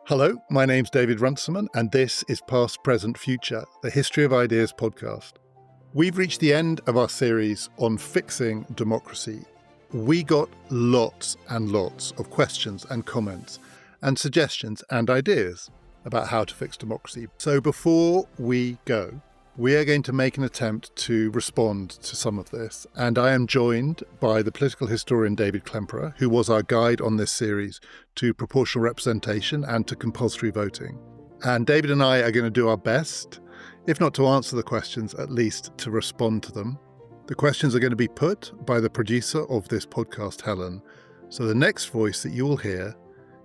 Hello, my name's David Runciman, and this is Past, Present, Future, the History of Ideas podcast. We've reached the end of our series on fixing democracy. We got lots and lots of questions and comments and suggestions and ideas about how to fix democracy. So before we go, we are going to make an attempt to respond to some of this, and I am joined by the political historian David Klemperer, who was our guide on this series to proportional representation and to compulsory voting. And David and I are going to do our best, if not to answer the questions, at least to respond to them. The questions are going to be put by the producer of this podcast, Helen, so the next voice that you will hear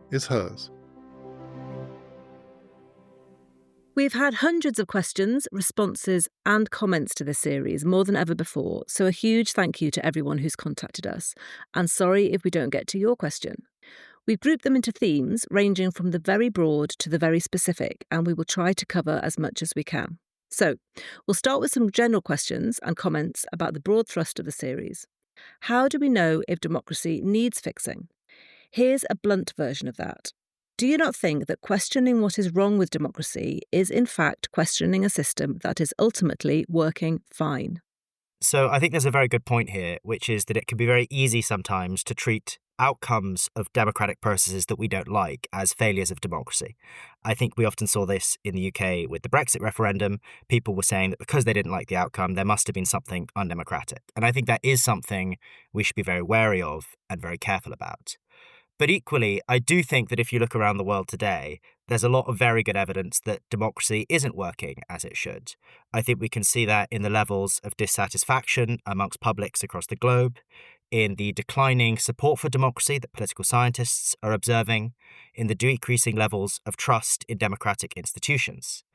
is hers. We've had hundreds of questions, responses and comments to this series, more than ever before, so a huge thank you to everyone who's contacted us, and sorry if we don't get to your question. We've grouped them into themes ranging from the very broad to the very specific, and we will try to cover as much as we can. So, we'll start with some general questions and comments about the broad thrust of the series. How do we know if democracy needs fixing? Here's a blunt version of that. Do you not think that questioning what is wrong with democracy is in fact questioning a system that is ultimately working fine? So I think there's a very good point here, which is that it can be very easy sometimes to treat outcomes of democratic processes that we don't like as failures of democracy. I think we often saw this in the UK with the Brexit referendum. People were saying that because they didn't like the outcome, there must have been something undemocratic. And I think that is something we should be very wary of and very careful about. But equally, I do think that if you look around the world today, there's a lot of very good evidence that democracy isn't working as it should. I think we can see that in the levels of dissatisfaction amongst publics across the globe, in the declining support for democracy that political scientists are observing, in the decreasing levels of trust in democratic institutions.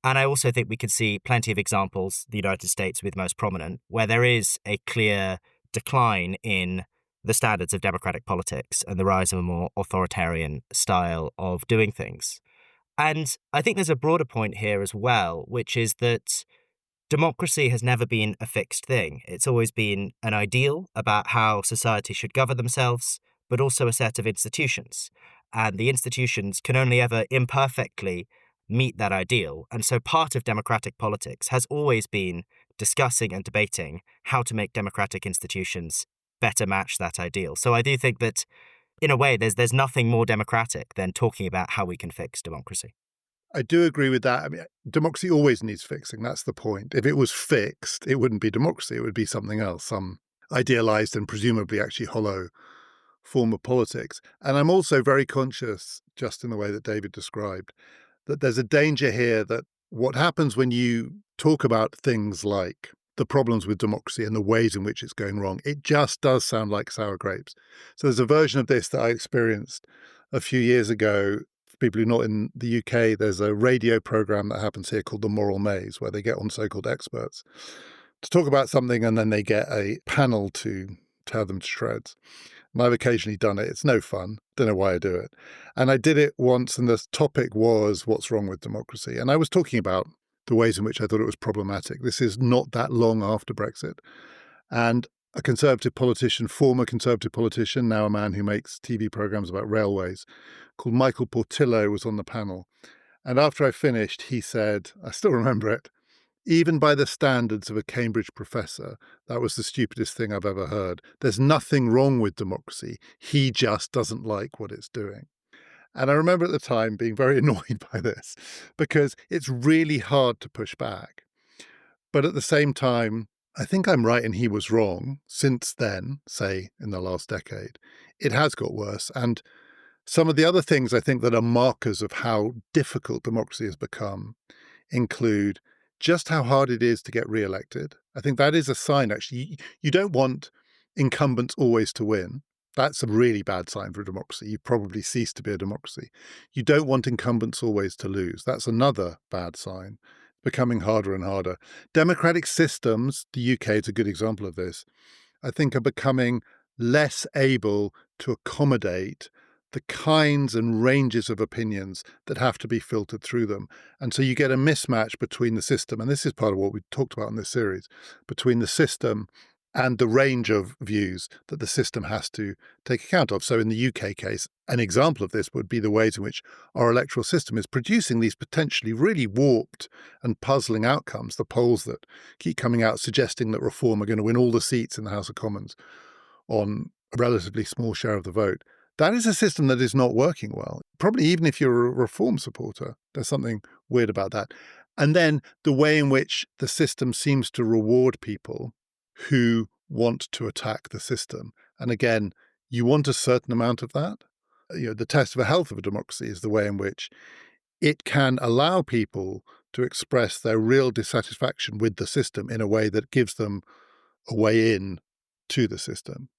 And I also think we can see plenty of examples, the United States with most prominent, where there is a clear decline in the standards of democratic politics and the rise of a more authoritarian style of doing things. And I think there's a broader point here as well, which is that democracy has never been a fixed thing. It's always been an ideal about how society should govern themselves, but also a set of institutions. And the institutions can only ever imperfectly meet that ideal. And so part of democratic politics has always been discussing and debating how to make democratic institutions better match that ideal. So I do think that, in a way, there's nothing more democratic than talking about how we can fix democracy. I do agree with that. I mean, democracy always needs fixing. That's the point. If it was fixed, it wouldn't be democracy. It would be something else, some idealized and presumably actually hollow form of politics. And I'm also very conscious, just in the way that David described, that there's a danger here that what happens when you talk about things like the problems with democracy and the ways in which it's going wrong, it just does sound like sour grapes. So there's a version of this that I experienced a few years ago. For people who are not in the UK, there's a radio program that happens here called The Moral Maze, where they get on so-called experts to talk about something, and then they get a panel to tear them to shreds. And I've occasionally done it. It's no fun. Don't know why I do it. And I did it once, and the topic was what's wrong with democracy. And I was talking about the ways in which I thought it was problematic. This is not that long after Brexit. And a Conservative politician, former Conservative politician, now a man who makes TV programmes about railways, called Michael Portillo, was on the panel. And after I finished, he said, I still remember it, even by the standards of a Cambridge professor, that was the stupidest thing I've ever heard. There's nothing wrong with democracy. He just doesn't like what it's doing. And I remember at the time being very annoyed by this because it's really hard to push back. But at the same time, I think I'm right and he was wrong. Since then, say in the last decade, it has got worse. And some of the other things I think that are markers of how difficult democracy has become include just how hard it is to get re-elected. I think that is a sign, actually. You don't want incumbents always to win. That's a really bad sign for a democracy. You've probably ceased to be a democracy. You don't want incumbents always to lose. That's another bad sign. Becoming harder and harder. Democratic systems, the UK is a good example of this, I think are becoming less able to accommodate the kinds and ranges of opinions that have to be filtered through them. And so you get a mismatch between the system, and this is part of what we talked about in this series, between the system and the range of views that the system has to take account of. So in the UK case, an example of this would be the ways in which our electoral system is producing these potentially really warped and puzzling outcomes, the polls that keep coming out suggesting that Reform are going to win all the seats in the House of Commons on a relatively small share of the vote. That is a system that is not working well. Probably even if you're a Reform supporter, there's something weird about that. And then the way in which the system seems to reward people who want to attack the system. And again, you want a certain amount of that. The test of the health of a democracy is the way in which it can allow people to express their real dissatisfaction with the system in a way that gives them a way in to the system.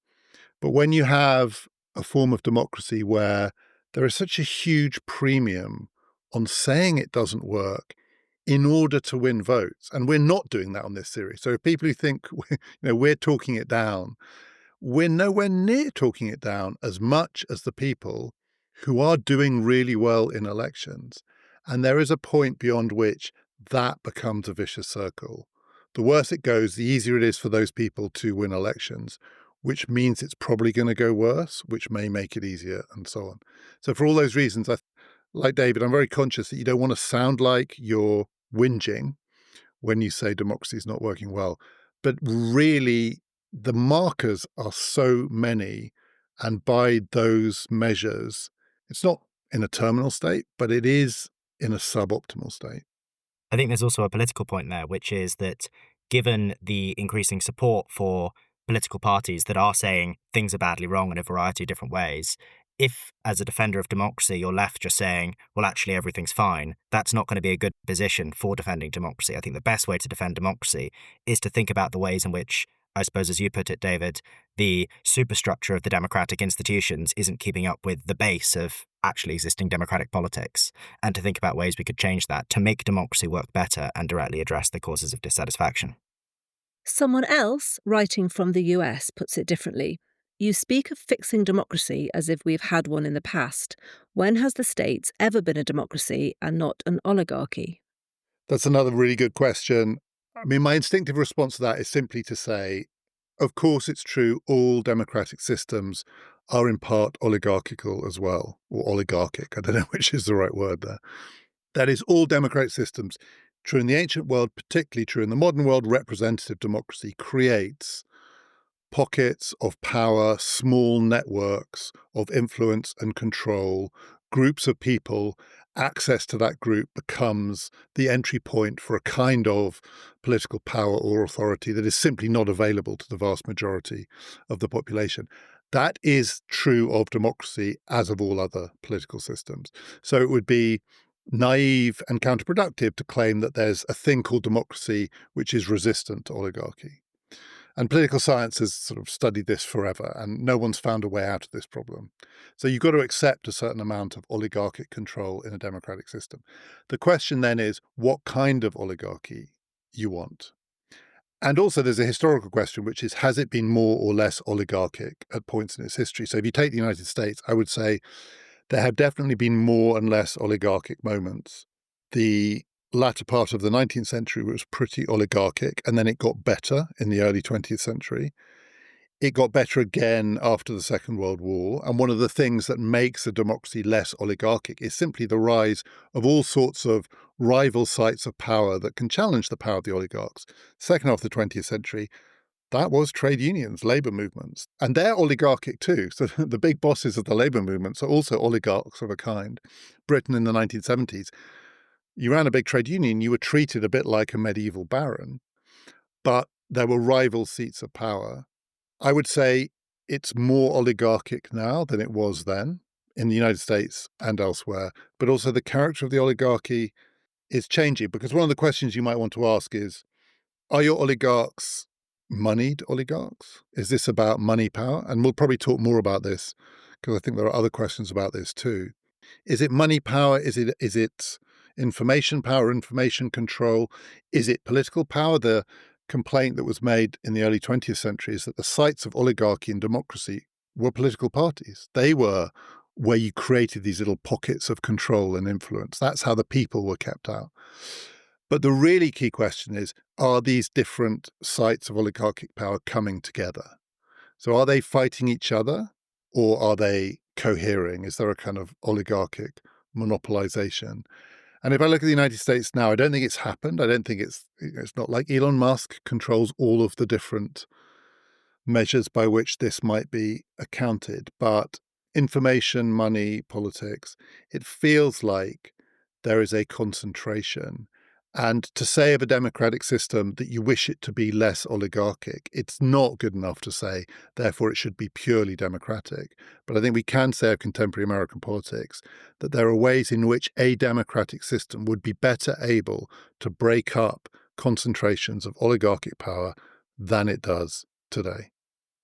But when you have a form of democracy where there is such a huge premium on saying it doesn't work in order to win votes, and we're not doing that on this series. So if people who think we're talking it down, we're nowhere near talking it down as much as the people who are doing really well in elections. And there is a point beyond which that becomes a vicious circle. The worse it goes, the easier it is for those people to win elections, which means it's probably going to go worse, which may make it easier, and so on. So for all those reasons, like David, I'm very conscious that you don't want to sound like you're whinging when you say democracy is not working well. But really, the markers are so many, and by those measures, it's not in a terminal state, but it is in a suboptimal state. I think there's also a political point there, which is that given the increasing support for political parties that are saying things are badly wrong in a variety of different ways, if, as a defender of democracy, you're left just saying, well, actually, everything's fine, that's not going to be a good position for defending democracy. I think the best way to defend democracy is to think about the ways in which, I suppose, as you put it, David, the superstructure of the democratic institutions isn't keeping up with the base of actually existing democratic politics, and to think about ways we could change that to make democracy work better and directly address the causes of dissatisfaction. Someone else, writing from the US, puts it differently. You speak of fixing democracy as if we've had one in the past. When has the States ever been a democracy and not an oligarchy? That's another really good question. I mean, my instinctive response to that is simply to say, of course, it's true, all democratic systems are in part oligarchical as well, or oligarchic. I don't know which is the right word there. That is, all democratic systems, true in the ancient world, particularly true in the modern world, representative democracy creates pockets of power, small networks of influence and control, groups of people. Access to that group becomes the entry point for a kind of political power or authority that is simply not available to the vast majority of the population. That is true of democracy as of all other political systems. So it would be naive and counterproductive to claim that there's a thing called democracy which is resistant to oligarchy. And political science has sort of studied this forever, and no one's found a way out of this problem. So you've got to accept a certain amount of oligarchic control in a democratic system. The question then is what kind of oligarchy you want. And also there's a historical question, which is, has it been more or less oligarchic at points in its history? So if you take the United States, I would say there have definitely been more and less oligarchic moments. The latter part of the 19th century was pretty oligarchic, and then it got better in the early 20th century. It got better again after the Second World War, and one of the things that makes a democracy less oligarchic is simply the rise of all sorts of rival sites of power that can challenge the power of the oligarchs. Second half of the 20th century, that was trade unions, labour movements, and they're oligarchic too. So the big bosses of the labour movements are also oligarchs of a kind. Britain in the 1970s, you ran a big trade union, you were treated a bit like a medieval baron, but there were rival seats of power. I would say it's more oligarchic now than it was then in the United States and elsewhere, but also the character of the oligarchy is changing, because one of the questions you might want to ask is, are your oligarchs moneyed oligarchs? Is this about money power? And we'll probably talk more about this because I think there are other questions about this too. Is it money power? Is it information power, information control? Is it political power? The complaint that was made in the early 20th century is that the sites of oligarchy and democracy were political parties. They were where you created these little pockets of control and influence. That's how the people were kept out. But the really key question is, are these different sites of oligarchic power coming together? So are they fighting each other, or are they cohering? Is there a kind of oligarchic monopolization? And if I look at the United States now, I don't think it's happened. I don't think it's not like Elon Musk controls all of the different measures by which this might be accounted. But information, money, politics, it feels like there is a concentration. And to say of a democratic system that you wish it to be less oligarchic, it's not good enough to say, therefore it should be purely democratic. But I think we can say of contemporary American politics that there are ways in which a democratic system would be better able to break up concentrations of oligarchic power than it does today.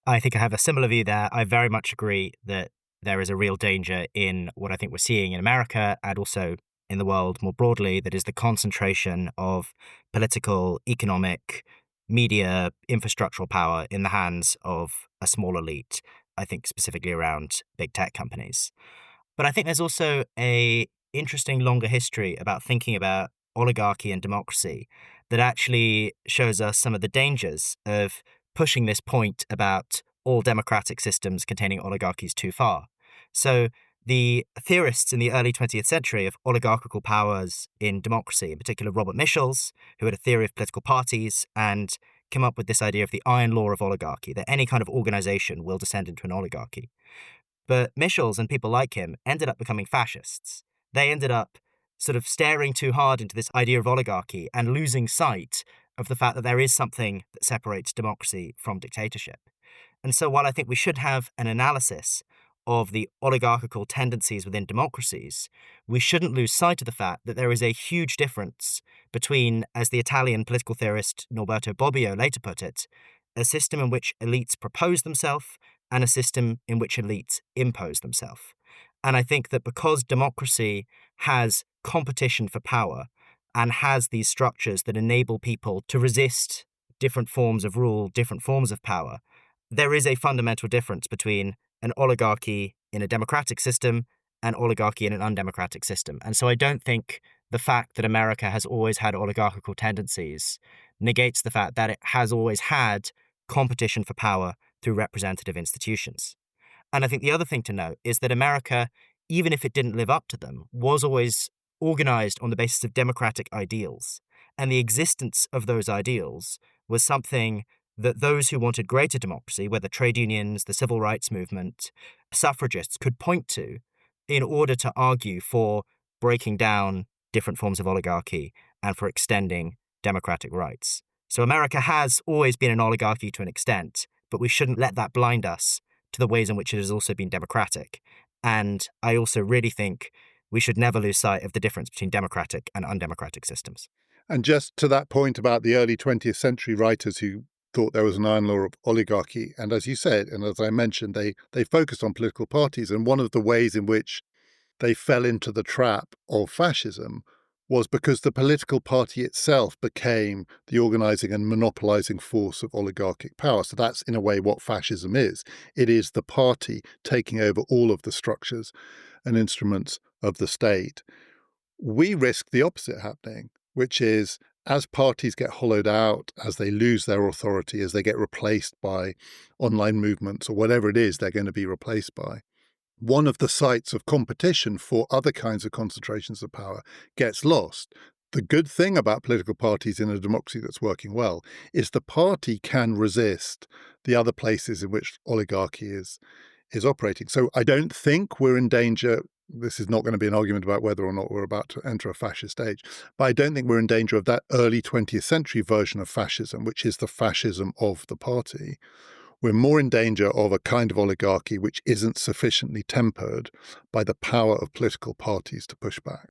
I think I have a similar view there. I very much agree that there is a real danger in what I think we're seeing in America and also in the world more broadly, that is the concentration of political, economic, media, infrastructural power in the hands of a small elite, I think specifically around big tech companies. But I think there's also a interesting longer history about thinking about oligarchy and democracy that actually shows us some of the dangers of pushing this point about all democratic systems containing oligarchies too far. So the theorists in the early 20th century of oligarchical powers in democracy, in particular Robert Michels, who had a theory of political parties and came up with this idea of the iron law of oligarchy, that any kind of organization will descend into an oligarchy. But Michels and people like him ended up becoming fascists. They ended up sort of staring too hard into this idea of oligarchy and losing sight of the fact that there is something that separates democracy from dictatorship. And so while I think we should have an analysis of the oligarchical tendencies within democracies, we shouldn't lose sight of the fact that there is a huge difference between, as the Italian political theorist Norberto Bobbio later put it, a system in which elites propose themselves and a system in which elites impose themselves. And I think that because democracy has competition for power and has these structures that enable people to resist different forms of rule, different forms of power, there is a fundamental difference between an oligarchy in a democratic system and oligarchy in an undemocratic system. And so I don't think the fact that America has always had oligarchical tendencies negates the fact that it has always had competition for power through representative institutions. And I think the other thing to note is that America, even if it didn't live up to them, was always organized on the basis of democratic ideals. And the existence of those ideals was something that those who wanted greater democracy, whether trade unions, the civil rights movement, suffragists, could point to in order to argue for breaking down different forms of oligarchy and for extending democratic rights. So America has always been an oligarchy to an extent, but we shouldn't let that blind us to the ways in which it has also been democratic. And I also really think we should never lose sight of the difference between democratic and undemocratic systems. And just to that point about the early 20th century writers who thought there was an iron law of oligarchy, and as you said, and as I mentioned, they focused on political parties, and one of the ways in which they fell into the trap of fascism was because the political party itself became the organizing and monopolizing force of oligarchic power. So that's, in a way, what fascism is. It is the party taking over all of the structures and instruments of the state. We risk the opposite happening, which is as parties get hollowed out, as they lose their authority, as they get replaced by online movements or whatever it is they're going to be replaced by, one of the sites of competition for other kinds of concentrations of power gets lost. The good thing about political parties in a democracy that's working well is the party can resist the other places in which oligarchy is operating. So I don't think we're in danger. This is not going to be an argument about whether or not we're about to enter a fascist age, but I don't think we're in danger of that early 20th century version of fascism, which is the fascism of the party. We're more in danger of a kind of oligarchy which isn't sufficiently tempered by the power of political parties to push back.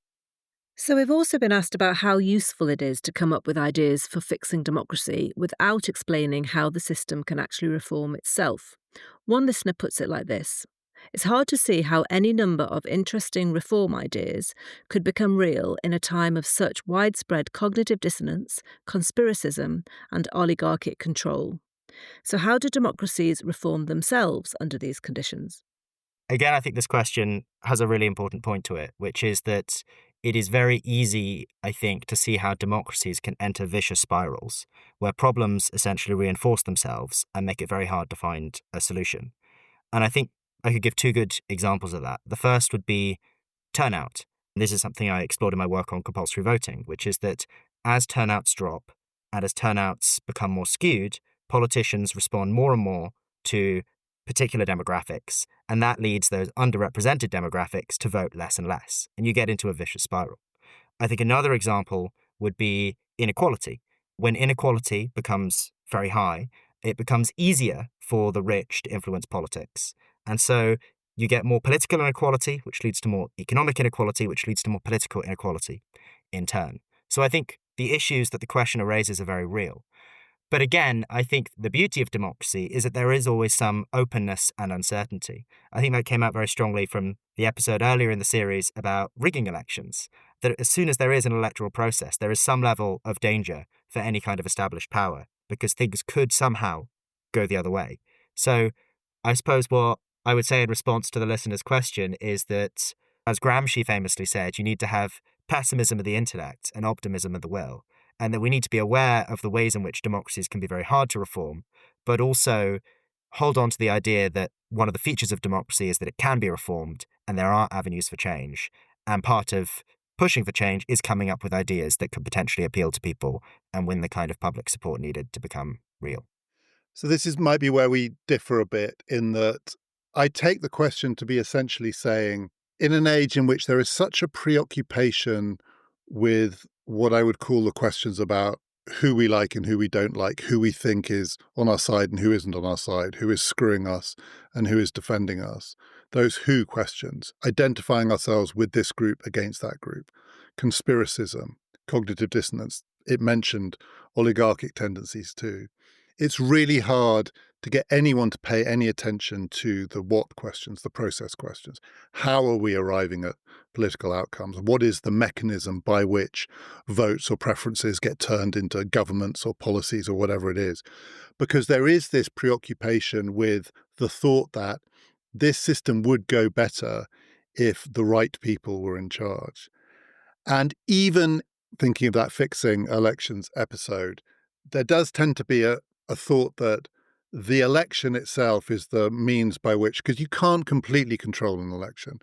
So we've also been asked about how useful it is to come up with ideas for fixing democracy without explaining how the system can actually reform itself. One listener puts it like this: it's hard to see how any number of interesting reform ideas could become real in a time of such widespread cognitive dissonance, conspiracism, and oligarchic control. So how do democracies reform themselves under these conditions? Again, I think this question has a really important point to it, which is that it is very easy, I think, to see how democracies can enter vicious spirals where problems essentially reinforce themselves and make it very hard to find a solution. And I think I could give two good examples of that. The first would be turnout. This is something I explored in my work on compulsory voting, which is that as turnouts drop and as turnouts become more skewed, politicians respond more and more to particular demographics, and that leads those underrepresented demographics to vote less and less, and you get into a vicious spiral. I think another example would be inequality. When inequality becomes very high, it becomes easier for the rich to influence politics. And so you get more political inequality, which leads to more economic inequality, which leads to more political inequality in turn. So I think the issues that the questioner raises are very real. But again, I think the beauty of democracy is that there is always some openness and uncertainty. I think that came out very strongly from the episode earlier in the series about rigging elections, that as soon as there is an electoral process, there is some level of danger for any kind of established power, because things could somehow go the other way. So I suppose what I would say in response to the listener's question is that, as Gramsci famously said, you need to have pessimism of the intellect and optimism of the will, and that we need to be aware of the ways in which democracies can be very hard to reform, but also hold on to the idea that one of the features of democracy is that it can be reformed and there are avenues for change. And part of pushing for change is coming up with ideas that could potentially appeal to people and win the kind of public support needed to become real. So might be where we differ a bit, in that I take the question to be essentially saying, in an age in which there is such a preoccupation with what I would call the questions about who we like and who we don't like, who we think is on our side and who isn't on our side, who is screwing us and who is defending us, those who questions, identifying ourselves with this group against that group, conspiracism, cognitive dissonance. It mentioned oligarchic tendencies too. It's really hard to get anyone to pay any attention to the what questions, the process questions. How are we arriving at political outcomes? What is the mechanism by which votes or preferences get turned into governments or policies or whatever it is? Because there is this preoccupation with the thought that this system would go better if the right people were in charge. And even thinking of that fixing elections episode, there does tend to be a thought that the election itself is the means by which, because you can't completely control an election,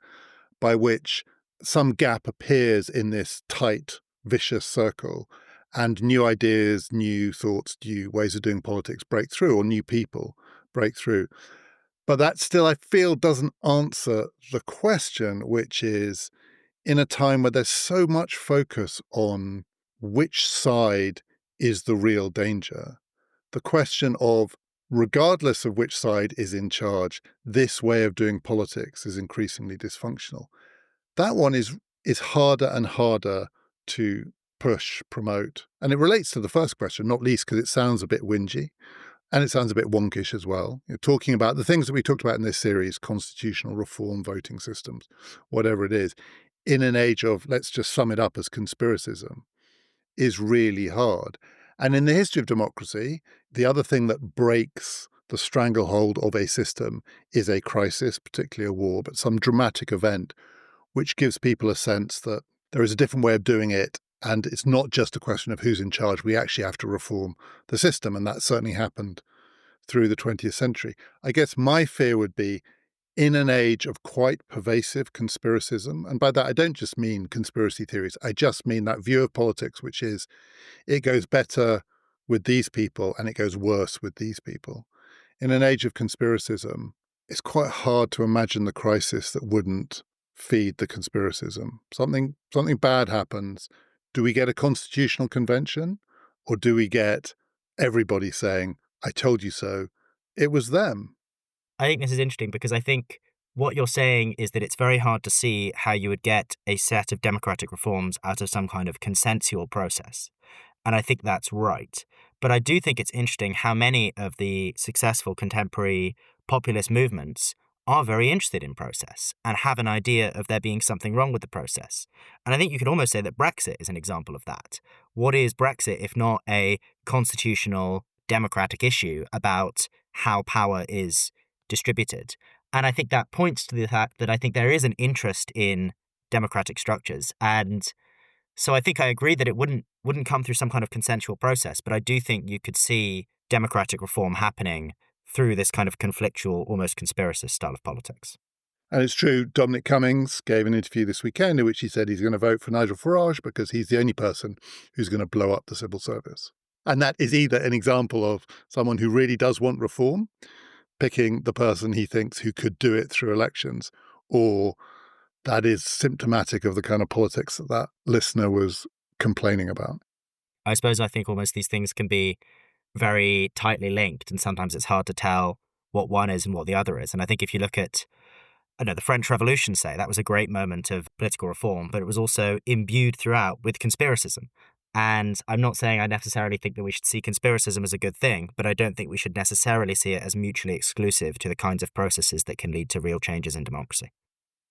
by which some gap appears in this tight, vicious circle, and new ideas, new thoughts, new ways of doing politics break through, or new people break through. But that still, I feel, doesn't answer the question, which is, in a time where there's so much focus on which side is the real danger, the question of, regardless of which side is in charge, this way of doing politics is increasingly dysfunctional. That one is harder and harder to push, promote. And it relates to the first question, not least because it sounds a bit whingy and it sounds a bit wonkish as well. You're talking about the things that we talked about in this series, constitutional reform, voting systems, whatever it is, in an age of, let's just sum it up as conspiracism, is really hard. And in the history of democracy, the other thing that breaks the stranglehold of a system is a crisis, particularly a war, but some dramatic event, which gives people a sense that there is a different way of doing it. And it's not just a question of who's in charge. We actually have to reform the system. And that certainly happened through the 20th century. I guess my fear would be, in an age of quite pervasive conspiracism, and by that I don't just mean conspiracy theories, I just mean that view of politics, which is it goes better with these people and it goes worse with these people. In an age of conspiracism, it's quite hard to imagine the crisis that wouldn't feed the conspiracism. Something bad happens. Do we get a constitutional convention, or do we get everybody saying, I told you so, it was them? I think this is interesting because I think what you're saying is that it's very hard to see how you would get a set of democratic reforms out of some kind of consensual process. And I think that's right. But I do think it's interesting how many of the successful contemporary populist movements are very interested in process and have an idea of there being something wrong with the process. And I think you could almost say that Brexit is an example of that. What is Brexit if not a constitutional democratic issue about how power is distributed? And I think that points to the fact that I think there is an interest in democratic structures. And so I think I agree that it wouldn't come through some kind of consensual process, but I do think you could see democratic reform happening through this kind of conflictual, almost conspiracist style of politics. And it's true, Dominic Cummings gave an interview this weekend in which he said he's going to vote for Nigel Farage because he's the only person who's going to blow up the civil service. And that is either an example of someone who really does want reform, picking the person he thinks who could do it through elections, or that is symptomatic of the kind of politics that that listener was complaining about. I suppose I think almost these things can be very tightly linked, and sometimes it's hard to tell what one is and what the other is. And I think if you look at, the French Revolution, say, that was a great moment of political reform, but it was also imbued throughout with conspiracism. And I'm not saying I necessarily think that we should see conspiracism as a good thing, but I don't think we should necessarily see it as mutually exclusive to the kinds of processes that can lead to real changes in democracy.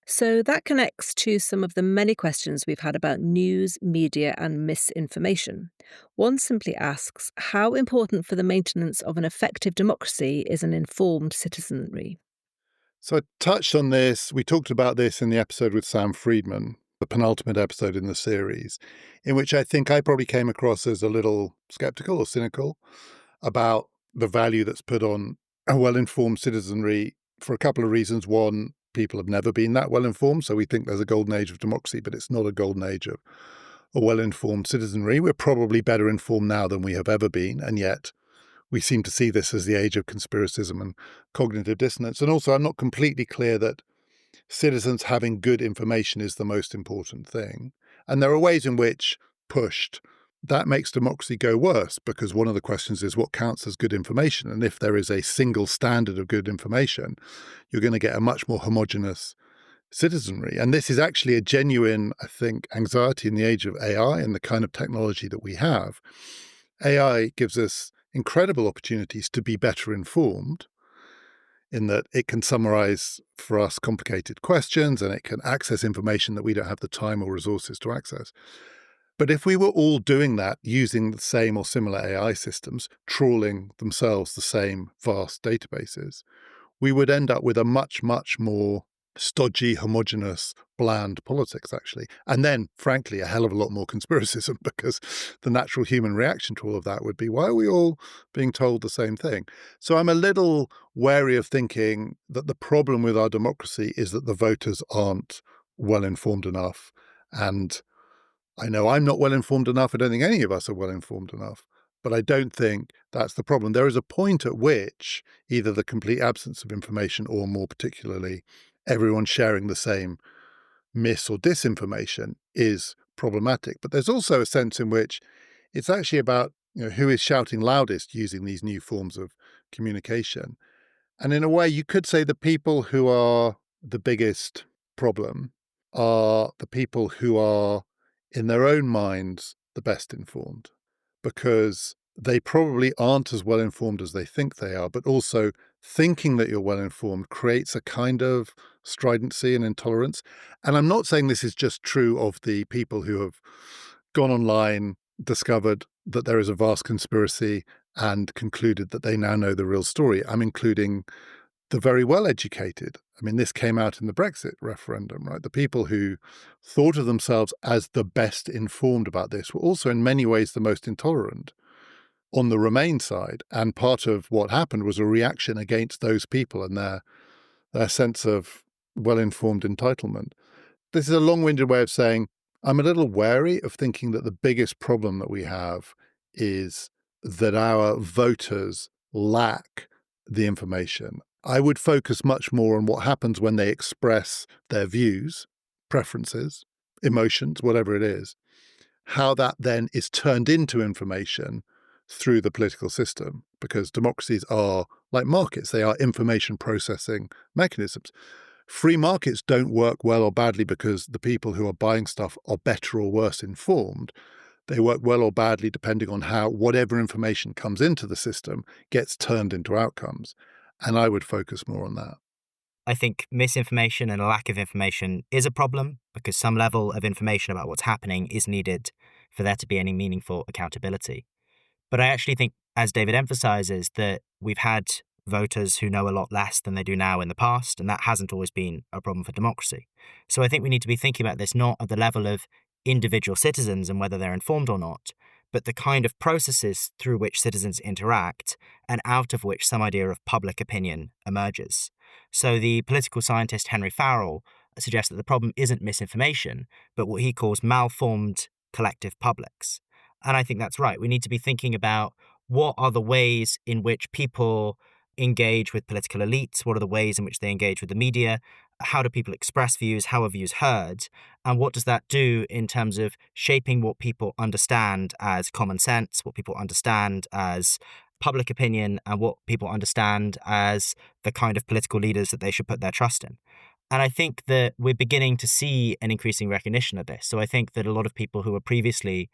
So that connects to some of the many questions we've had about news, media, and misinformation. One simply asks, how important for the maintenance of an effective democracy is an informed citizenry? So I touched on this. We talked about this in the episode with Sam Friedman, the penultimate episode in the series, in which I think I probably came across as a little skeptical or cynical about the value that's put on a well-informed citizenry for a couple of reasons. One, people have never been that well-informed, so we think there's a golden age of democracy, but it's not a golden age of a well-informed citizenry. We're probably better informed now than we have ever been, and yet we seem to see this as the age of conspiracism and cognitive dissonance. And also, I'm not completely clear that citizens having good information is the most important thing. And there are ways in which, pushed, that makes democracy go worse, because one of the questions is what counts as good information. And if there is a single standard of good information, you're going to get a much more homogenous citizenry. And this is actually a genuine, I think, anxiety in the age of AI and the kind of technology that we have. AI gives us incredible opportunities to be better informed, in that it can summarize for us complicated questions and it can access information that we don't have the time or resources to access. But if we were all doing that using the same or similar AI systems, trawling themselves the same vast databases, we would end up with a much, much more stodgy, homogenous, bland politics, actually. And then, frankly, a hell of a lot more conspiracism, because the natural human reaction to all of that would be, why are we all being told the same thing? So I'm a little wary of thinking that the problem with our democracy is that the voters aren't well informed enough. And I know I'm not well informed enough. I don't think any of us are well informed enough. But I don't think that's the problem. There is a point at which either the complete absence of information, or more particularly, everyone sharing the same mis or disinformation, is problematic. But there's also a sense in which it's actually about, who is shouting loudest using these new forms of communication. And in a way, you could say the people who are the biggest problem are the people who are, in their own minds, the best informed, because they probably aren't as well informed as they think they are, but also thinking that you're well informed creates a kind of stridency and intolerance. And I'm not saying this is just true of the people who have gone online, discovered that there is a vast conspiracy, and concluded that they now know the real story. I'm including the very well-educated. I mean, this came out in the Brexit referendum, right? The people who thought of themselves as the best informed about this were also in many ways the most intolerant on the Remain side. And part of what happened was a reaction against those people and their sense of well-informed entitlement. This is a long-winded way of saying I'm a little wary of thinking that the biggest problem that we have is that our voters lack the information. I would focus much more on what happens when they express their views, preferences, emotions, whatever it is, how that then is turned into information through the political system, because democracies are like markets. They are information processing mechanisms. Free markets don't work well or badly because the people who are buying stuff are better or worse informed. They work well or badly depending on how whatever information comes into the system gets turned into outcomes. And I would focus more on that. I think misinformation and a lack of information is a problem, because some level of information about what's happening is needed for there to be any meaningful accountability. But I actually think, as David emphasizes, that we've had voters who know a lot less than they do now in the past, and that hasn't always been a problem for democracy. So I think we need to be thinking about this not at the level of individual citizens and whether they're informed or not, but the kind of processes through which citizens interact and out of which some idea of public opinion emerges. So the political scientist Henry Farrell suggests that the problem isn't misinformation, but what he calls malformed collective publics. And I think that's right. We need to be thinking about what are the ways in which people engage with political elites? What are the ways in which they engage with the media? How do people express views? How are views heard? And what does that do in terms of shaping what people understand as common sense, what people understand as public opinion, and what people understand as the kind of political leaders that they should put their trust in? And I think that we're beginning to see an increasing recognition of this. So I think that a lot of people who were previously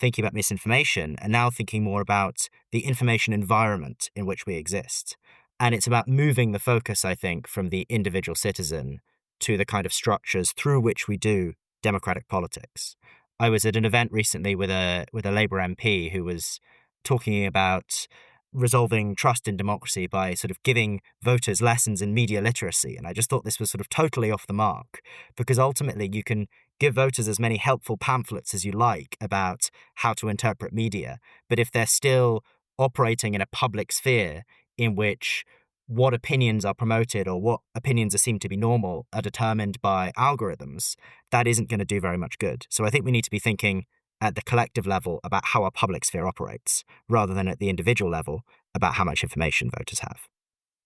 thinking about misinformation are now thinking more about the information environment in which we exist. And it's about moving the focus, I think, from the individual citizen to the kind of structures through which we do democratic politics. I was at an event recently with a Labour MP who was talking about resolving trust in democracy by sort of giving voters lessons in media literacy. And I just thought this was sort of totally off the mark, because ultimately you can give voters as many helpful pamphlets as you like about how to interpret media. But if they're still operating in a public sphere in which what opinions are promoted or what opinions are seen to be normal are determined by algorithms, that isn't going to do very much good. So I think we need to be thinking at the collective level about how our public sphere operates, rather than at the individual level about how much information voters have.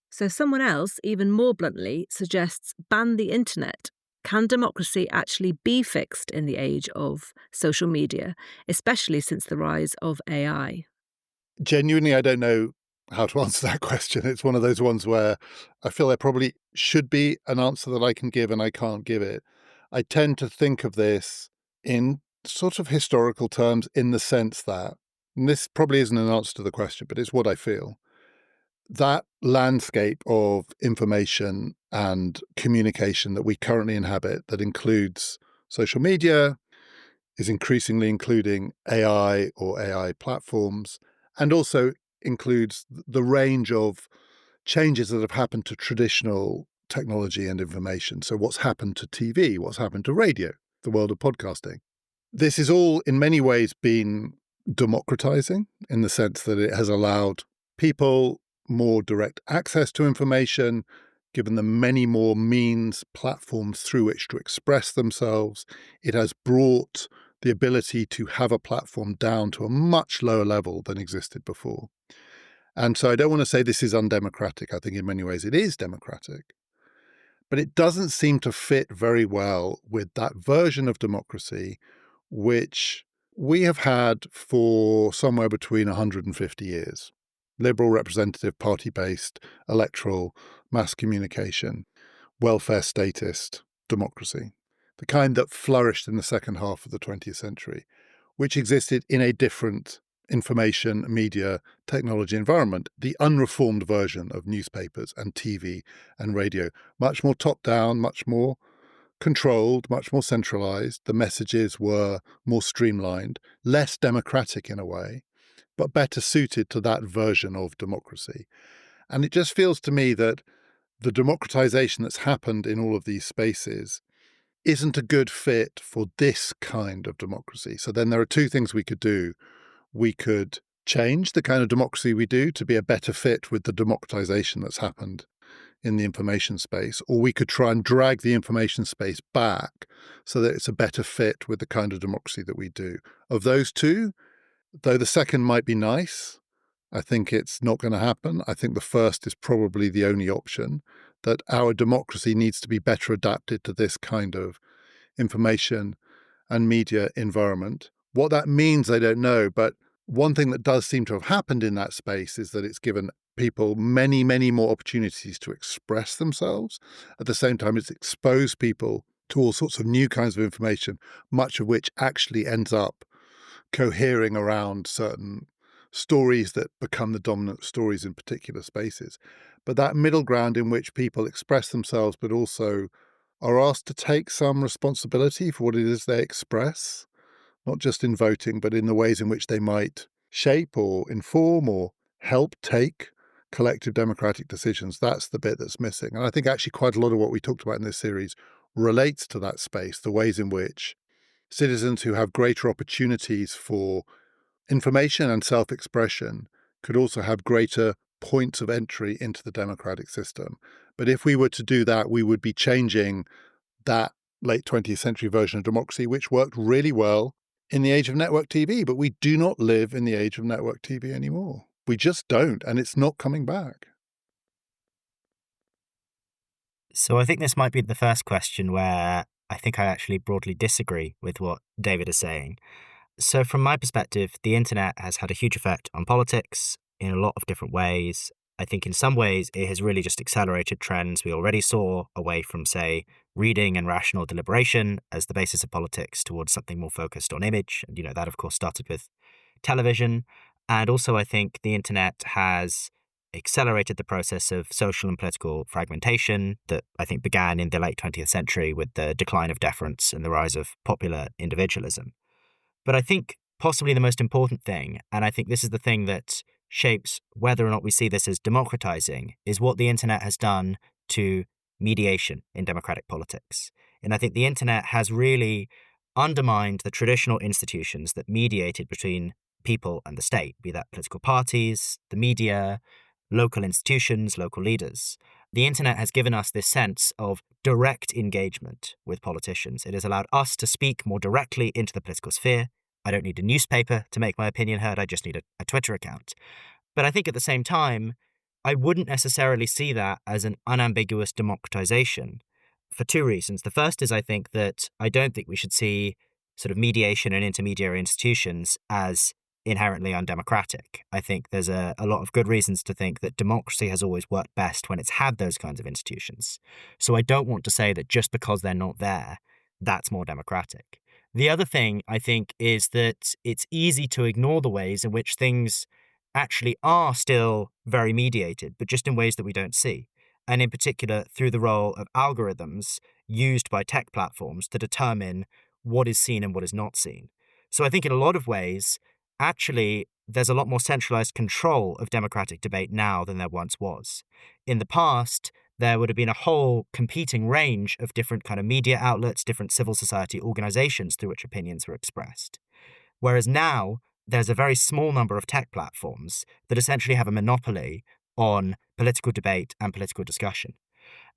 So someone else, even more bluntly, suggests ban the internet. Can democracy actually be fixed in the age of social media, especially since the rise of AI? Genuinely, I don't know how to answer that question. It's one of those ones where I feel there probably should be an answer that I can give and I can't give it. I tend to think of this in sort of historical terms, in the sense that, and this probably isn't an answer to the question, but it's what I feel, that landscape of information and communication that we currently inhabit, that includes social media, is increasingly including AI or AI platforms, and also includes the range of changes that have happened to traditional technology and information. So what's happened to TV, what's happened to radio, the world of podcasting. This is all in many ways been democratizing, in the sense that it has allowed people more direct access to information, given them many more means, platforms through which to express themselves. It has brought the ability to have a platform down to a much lower level than existed before. And so I don't want to say this is undemocratic. I think in many ways it is democratic. But it doesn't seem to fit very well with that version of democracy which we have had for somewhere between 150 years. Liberal, representative, party-based, electoral, mass communication, welfare statist democracy. The kind that flourished in the second half of the 20th century, which existed in a different information, media, technology environment, the unreformed version of newspapers and TV and radio, much more top-down, much more controlled, much more centralized. The messages were more streamlined, less democratic in a way, but better suited to that version of democracy. And it just feels to me that the democratization that's happened in all of these spaces isn't a good fit for this kind of democracy. So then there are two things we could do. We could change the kind of democracy we do to be a better fit with the democratization that's happened in the information space, or we could try and drag the information space back so that it's a better fit with the kind of democracy that we do. Of those two, though the second might be nice, I think it's not going to happen. I think the first is probably the only option, that our democracy needs to be better adapted to this kind of information and media environment. What that means, I don't know, but one thing that does seem to have happened in that space is that it's given people many, many more opportunities to express themselves. At the same time, it's exposed people to all sorts of new kinds of information, much of which actually ends up cohering around certain stories that become the dominant stories in particular spaces. But that middle ground in which people express themselves, but also are asked to take some responsibility for what it is they express, not just in voting, but in the ways in which they might shape or inform or help take collective democratic decisions, that's the bit that's missing. And I think actually quite a lot of what we talked about in this series relates to that space, the ways in which citizens who have greater opportunities for information and self-expression could also have greater points of entry into the democratic system. But if we were to do that, we would be changing that late 20th century version of democracy, which worked really well in the age of network TV. But we do not live in the age of network TV anymore. We just don't, and it's not coming back. So I think this might be the first question where I think I actually broadly disagree with what David is saying. So from my perspective, the internet has had a huge effect on politics in a lot of different ways. I think in some ways it has really just accelerated trends we already saw away from, say, reading and rational deliberation as the basis of politics towards something more focused on image. And, that of course started with television. And also I think the internet has accelerated the process of social and political fragmentation that I think began in the late 20th century with the decline of deference and the rise of popular individualism. But I think possibly the most important thing, and I think this is the thing that shapes whether or not we see this as democratizing, is what the internet has done to mediation in democratic politics. And I think the internet has really undermined the traditional institutions that mediated between people and the state, be that political parties, the media, local institutions, local leaders. The internet has given us this sense of direct engagement with politicians. It has allowed us to speak more directly into the political sphere. I don't need a newspaper to make my opinion heard. I just need a Twitter account. But I think at the same time, I wouldn't necessarily see that as an unambiguous democratization for two reasons. The first is I think that I don't think we should see sort of mediation and intermediary institutions as inherently undemocratic. I think there's a lot of good reasons to think that democracy has always worked best when it's had those kinds of institutions. So I don't want to say that just because they're not there, that's more democratic. The other thing, I think, is that it's easy to ignore the ways in which things actually are still very mediated, but just in ways that we don't see. And in particular, through the role of algorithms used by tech platforms to determine what is seen and what is not seen. So I think in a lot of ways, actually, there's a lot more centralized control of democratic debate now than there once was. In the past, there would have been a whole competing range of different kind of media outlets, different civil society organizations through which opinions were expressed. Whereas now, there's a very small number of tech platforms that essentially have a monopoly on political debate and political discussion.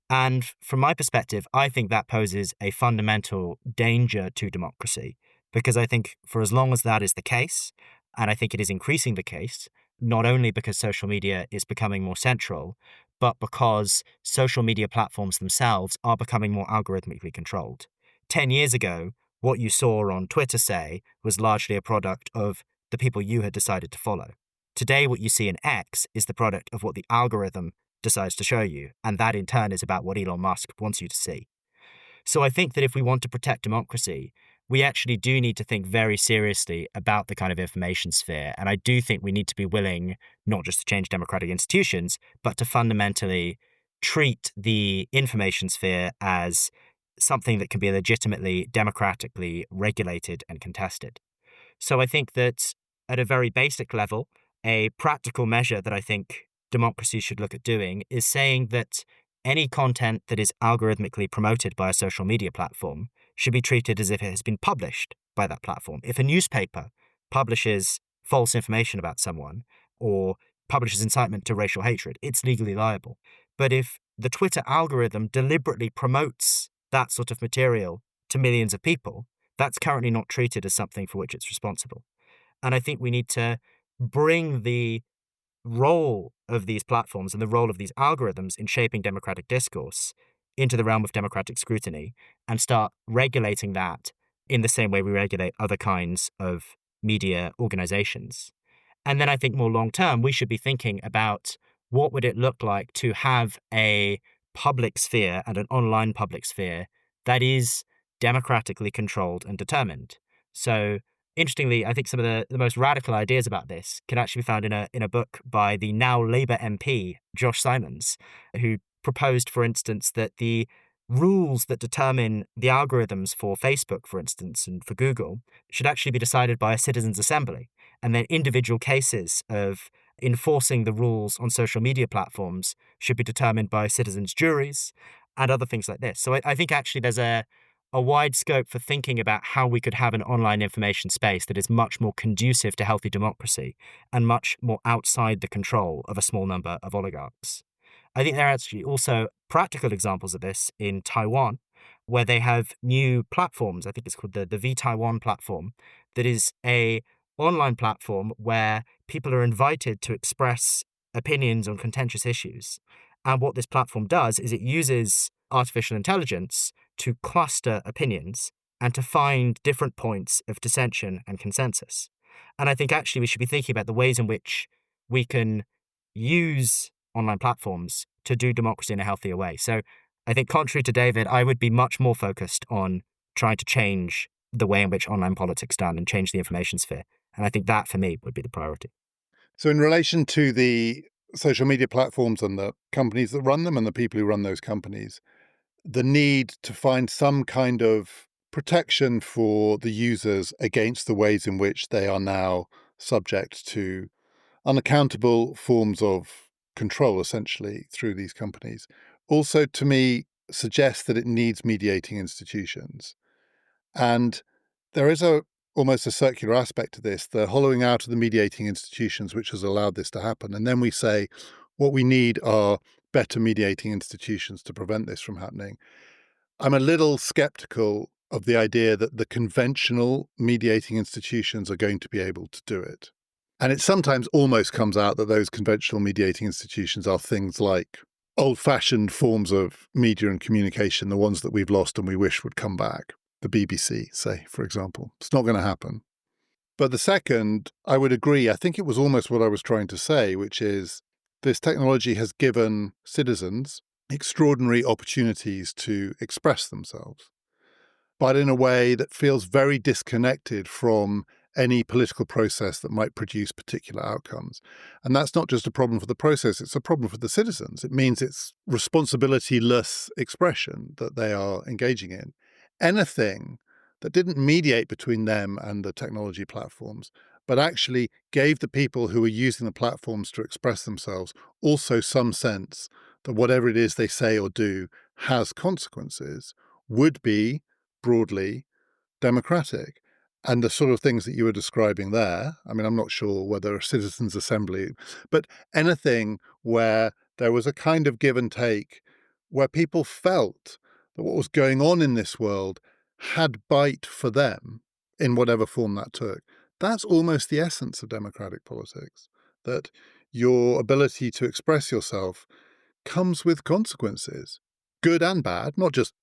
And from my perspective, I think that poses a fundamental danger to democracy, because I think for as long as that is the case, and I think it is increasing the case, not only because social media is becoming more central, but because social media platforms themselves are becoming more algorithmically controlled. 10 years ago, what you saw on Twitter, say, was largely a product of the people you had decided to follow. Today, what you see in X is the product of what the algorithm decides to show you, and that in turn is about what Elon Musk wants you to see. So I think that if we want to protect democracy, we actually do need to think very seriously about the kind of information sphere. And I do think we need to be willing not just to change democratic institutions, but to fundamentally treat the information sphere as something that can be legitimately, democratically regulated and contested. So I think that at a very basic level, a practical measure that I think democracy should look at doing is saying that any content that is algorithmically promoted by a social media platform should be treated as if it has been published by that platform. If a newspaper publishes false information about someone or publishes incitement to racial hatred, it's legally liable. But if the Twitter algorithm deliberately promotes that sort of material to millions of people, that's currently not treated as something for which it's responsible. And I think we need to bring the role of these platforms and the role of these algorithms in shaping democratic discourse into the realm of democratic scrutiny and start regulating that in the same way we regulate other kinds of media organizations. And then I think more long term, we should be thinking about what would it look like to have a public sphere and an online public sphere that is democratically controlled and determined. So interestingly, I think some of the most radical ideas about this can actually be found in a book by the now Labour MP, Josh Simons, who proposed, for instance, that the rules that determine the algorithms for Facebook, for instance, and for Google should actually be decided by a citizens' assembly, and then individual cases of enforcing the rules on social media platforms should be determined by citizens' juries and other things like this. So I think actually there's a wide scope for thinking about how we could have an online information space that is much more conducive to healthy democracy and much more outside the control of a small number of oligarchs. I think there are actually also practical examples of this in Taiwan, where they have new platforms. I think it's called the V-Taiwan platform, that is a online platform where people are invited to express opinions on contentious issues. And what this platform does is it uses artificial intelligence to cluster opinions and to find different points of dissension and consensus. And I think actually we should be thinking about the ways in which we can use online platforms to do democracy in a healthier way. So I think contrary to David, I would be much more focused on trying to change the way in which online politics done and change the information sphere. And I think that, for me, would be the priority. So in relation to the social media platforms and the companies that run them and the people who run those companies, the need to find some kind of protection for the users against the ways in which they are now subject to unaccountable forms of control, essentially, through these companies, also, to me, suggests that it needs mediating institutions. And there is almost a circular aspect to this, the hollowing out of the mediating institutions, which has allowed this to happen. And then we say, what we need are better mediating institutions to prevent this from happening. I'm a little skeptical of the idea that the conventional mediating institutions are going to be able to do it. And it sometimes almost comes out that those conventional mediating institutions are things like old-fashioned forms of media and communication, the ones that we've lost and we wish would come back. The BBC, say, for example. It's not going to happen. But the second, I would agree. I think it was almost what I was trying to say, which is this technology has given citizens extraordinary opportunities to express themselves, but in a way that feels very disconnected from any political process that might produce particular outcomes. And that's not just a problem for the process, it's a problem for the citizens. It means it's responsibility-less expression that they are engaging in. Anything that didn't mediate between them and the technology platforms, but actually gave the people who are using the platforms to express themselves also some sense that whatever it is they say or do has consequences, would be broadly democratic. And the sort of things that you were describing there, I mean, I'm not sure whether a citizens' assembly, but anything where there was a kind of give and take, where people felt that what was going on in this world had bite for them in whatever form that took. That's almost the essence of democratic politics, that your ability to express yourself comes with consequences, good and bad, not just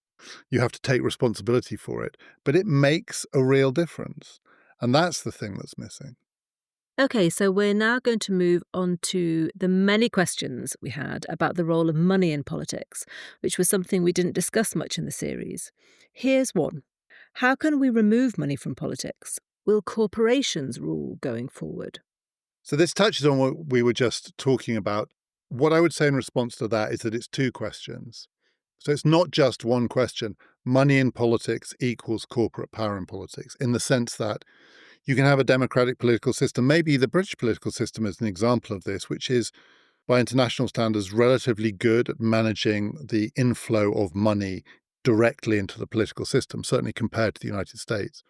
you have to take responsibility for it, but it makes a real difference. And that's the thing that's missing. Okay, so we're now going to move on to the many questions we had about the role of money in politics, which was something we didn't discuss much in the series. Here's one. How can we remove money from politics? Will corporations rule going forward? So this touches on what we were just talking about. What I would say in response to that is that it's two questions. So it's not just one question. Money in politics equals corporate power in politics, in the sense that you can have a democratic political system. Maybe the British political system is an example of this, which is, by international standards, relatively good at managing the inflow of money directly into the political system, certainly compared to the United States.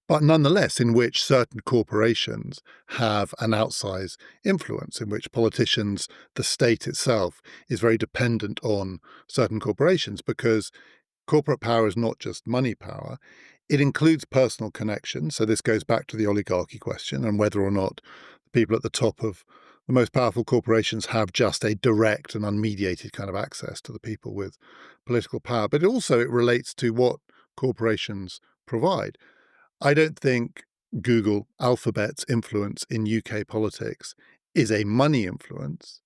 But nonetheless, in which certain corporations have an outsized influence, in which politicians, the state itself, is very dependent on certain corporations, because corporate power is not just money power. It includes personal connections. So this goes back to the oligarchy question and whether or not the people at the top of the most powerful corporations have just a direct and unmediated kind of access to the people with political power. But it relates to what corporations provide. I don't think Google, Alphabet's influence in UK politics is a money influence,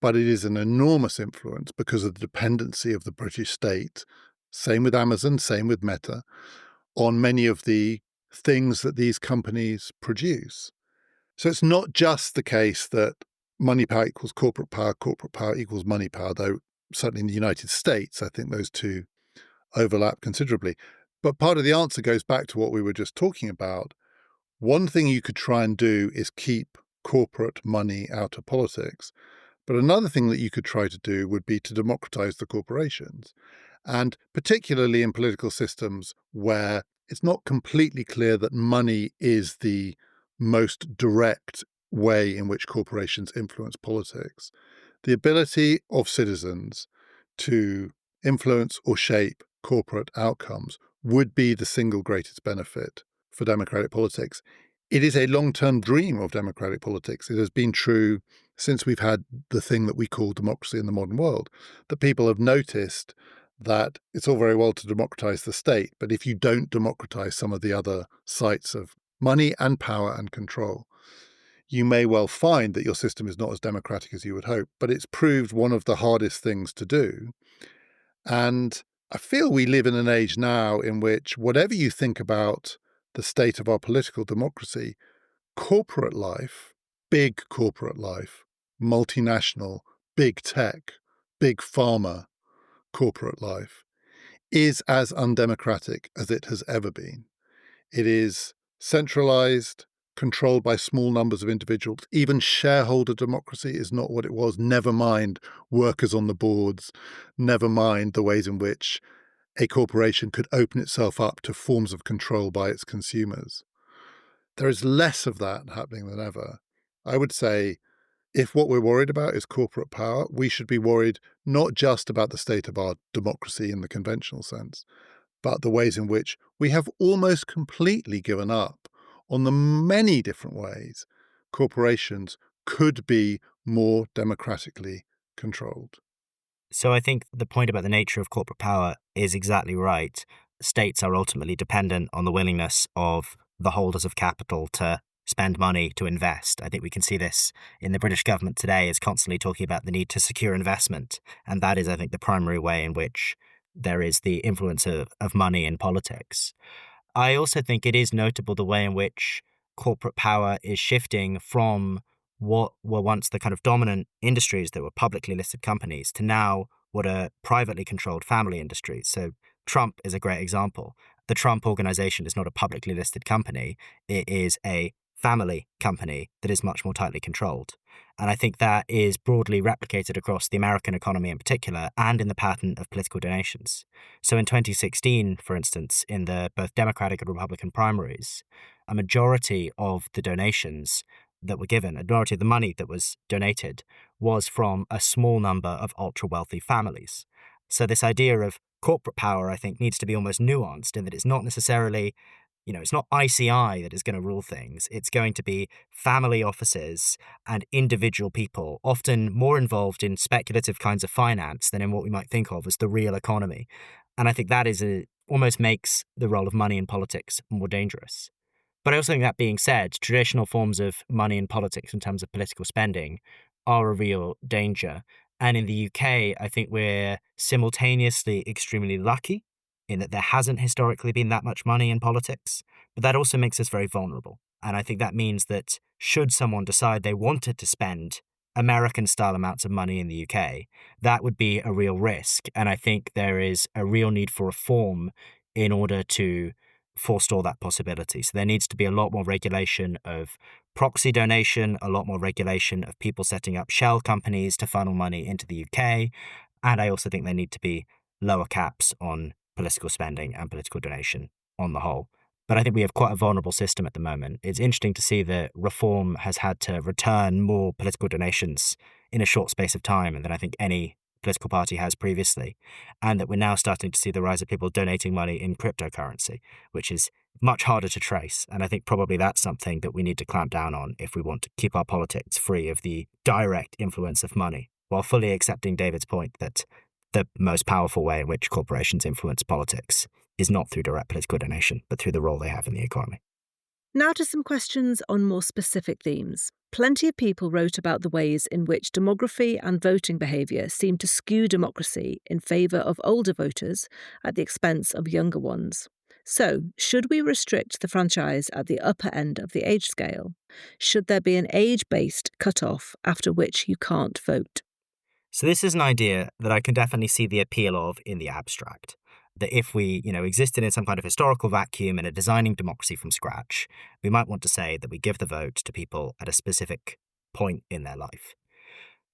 but it is an enormous influence because of the dependency of the British state, same with Amazon, same with Meta, on many of the things that these companies produce. So it's not just the case that money power equals corporate power equals money power, though certainly in the United States, I think those two overlap considerably. But part of the answer goes back to what we were just talking about. One thing you could try and do is keep corporate money out of politics. But another thing that you could try to do would be to democratize the corporations. And particularly in political systems where it's not completely clear that money is the most direct way in which corporations influence politics, the ability of citizens to influence or shape corporate outcomes would be the single greatest benefit for democratic politics. It is a long-term dream of democratic politics. It has been true since we've had the thing that we call democracy in the modern world, that people have noticed that it's all very well to democratize the state, but if you don't democratize some of the other sites of money and power and control, you may well find that your system is not as democratic as you would hope, but it's proved one of the hardest things to do. And I feel we live in an age now in which whatever you think about the state of our political democracy, corporate life, big corporate life, multinational, big tech, big pharma corporate life is as undemocratic as it has ever been. It is centralized, controlled by small numbers of individuals. Even shareholder democracy is not what it was. Never mind workers on the boards, never mind the ways in which a corporation could open itself up to forms of control by its consumers. There is less of that happening than ever. I would say if what we're worried about is corporate power, we should be worried not just about the state of our democracy in the conventional sense, but the ways in which we have almost completely given up on the many different ways corporations could be more democratically controlled. So I think the point about the nature of corporate power is exactly right. States are ultimately dependent on the willingness of the holders of capital to spend money to invest. I think we can see this in the British government today is constantly talking about the need to secure investment. And that is, I think, the primary way in which there is the influence of money in politics. I also think it is notable the way in which corporate power is shifting from what were once the kind of dominant industries that were publicly listed companies to now what are privately controlled family industries. So Trump is a great example. The Trump organization is not a publicly listed company. It is a family company that is much more tightly controlled. And I think that is broadly replicated across the American economy in particular and in the pattern of political donations. So in 2016, for instance, in the both Democratic and Republican primaries, a majority of the donations that were given, a majority of the money that was donated was from a small number of ultra-wealthy families. So this idea of corporate power, I think, needs to be almost nuanced in that it's not necessarily it's not ICI that is going to rule things. It's going to be family offices and individual people, often more involved in speculative kinds of finance than in what we might think of as the real economy. And I think that almost makes the role of money in politics more dangerous. But I also think that being said, traditional forms of money in politics in terms of political spending are a real danger. And in the UK, I think we're simultaneously extremely lucky in that there hasn't historically been that much money in politics, but that also makes us very vulnerable. And I think that means that should someone decide they wanted to spend American-style amounts of money in the UK, that would be a real risk. And I think there is a real need for reform in order to forestall that possibility. So there needs to be a lot more regulation of proxy donation, a lot more regulation of people setting up shell companies to funnel money into the UK. And I also think there need to be lower caps on political spending and political donation on the whole. But I think we have quite a vulnerable system at the moment. It's interesting to see that reform has had to return more political donations in a short space of time than I think any political party has previously, and that we're now starting to see the rise of people donating money in cryptocurrency, which is much harder to trace. And I think probably that's something that we need to clamp down on if we want to keep our politics free of the direct influence of money, while fully accepting David's point that the most powerful way in which corporations influence politics is not through direct political donation, but through the role they have in the economy. Now to some questions on more specific themes. Plenty of people wrote about the ways in which demography and voting behaviour seem to skew democracy in favour of older voters at the expense of younger ones. So, should we restrict the franchise at the upper end of the age scale? Should there be an age-based cut-off after which you can't vote? So this is an idea that I can definitely see the appeal of in the abstract. that if we, existed in some kind of historical vacuum and are designing democracy from scratch, we might want to say that we give the vote to people at a specific point in their life.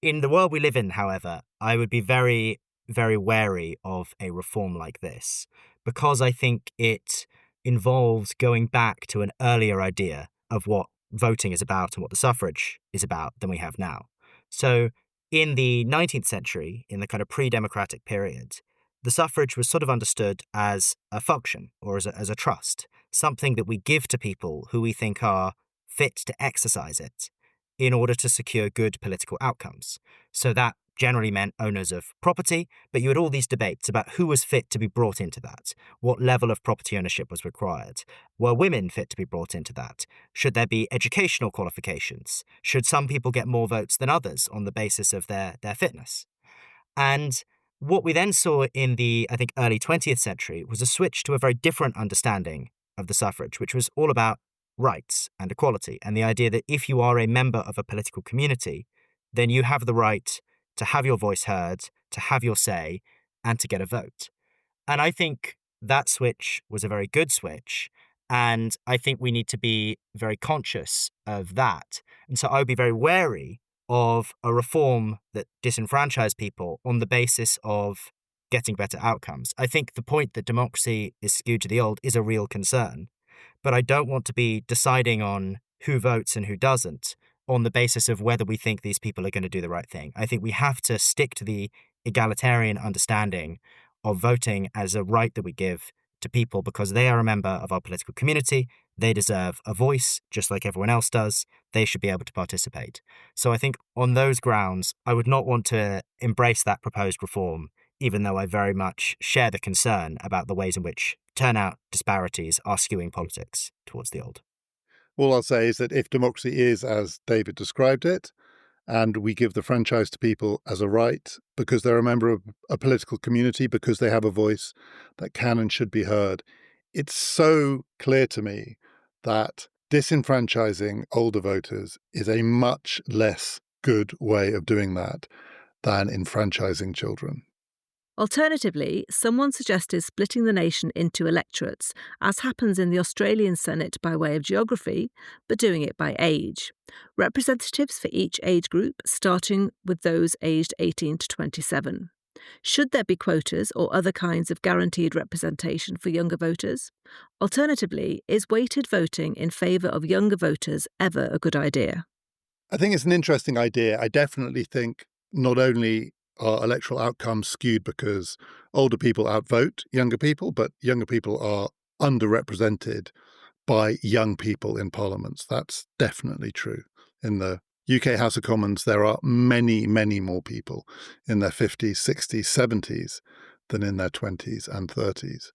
In the world we live in, however, I would be very, very wary of a reform like this, because I think it involves going back to an earlier idea of what voting is about and what the suffrage is about than we have now. So in the 19th century, in the kind of pre-democratic period, the suffrage was sort of understood as a function or as a trust, something that we give to people who we think are fit to exercise it in order to secure good political outcomes. So that generally meant owners of property, but you had all these debates about who was fit to be brought into that, what level of property ownership was required. Were women fit to be brought into that? Should there be educational qualifications? Should some people get more votes than others on the basis of their fitness? And what we then saw in the, I think, early 20th century was a switch to a very different understanding of the suffrage, which was all about rights and equality, and the idea that if you are a member of a political community, then you have the right to have your voice heard, to have your say, and to get a vote. And I think that switch was a very good switch, and I think we need to be very conscious of that. And so I would be very wary of a reform that disenfranchised people on the basis of getting better outcomes. I think the point that democracy is skewed to the old is a real concern, but I don't want to be deciding on who votes and who doesn't on the basis of whether we think these people are going to do the right thing. I think we have to stick to the egalitarian understanding of voting as a right that we give to people because they are a member of our political community. They deserve a voice just like everyone else does. They should be able to participate. So I think on those grounds, I would not want to embrace that proposed reform, even though I very much share the concern about the ways in which turnout disparities are skewing politics towards the old. All I'll say is that if democracy is as David described it, and we give the franchise to people as a right because they're a member of a political community, because they have a voice that can and should be heard, it's so clear to me that disenfranchising older voters is a much less good way of doing that than enfranchising children. Alternatively, someone suggested splitting the nation into electorates, as happens in the Australian Senate by way of geography, but doing it by age. Representatives for each age group, starting with those aged 18 to 27. Should there be quotas or other kinds of guaranteed representation for younger voters? Alternatively, is weighted voting in favour of younger voters ever a good idea? I think it's an interesting idea. I definitely think not only are electoral outcomes skewed because older people outvote younger people, but younger people are underrepresented by young people in parliaments. That's definitely true. In the UK House of Commons, there are many, many more people in their 50s, 60s, 70s than in their 20s and 30s.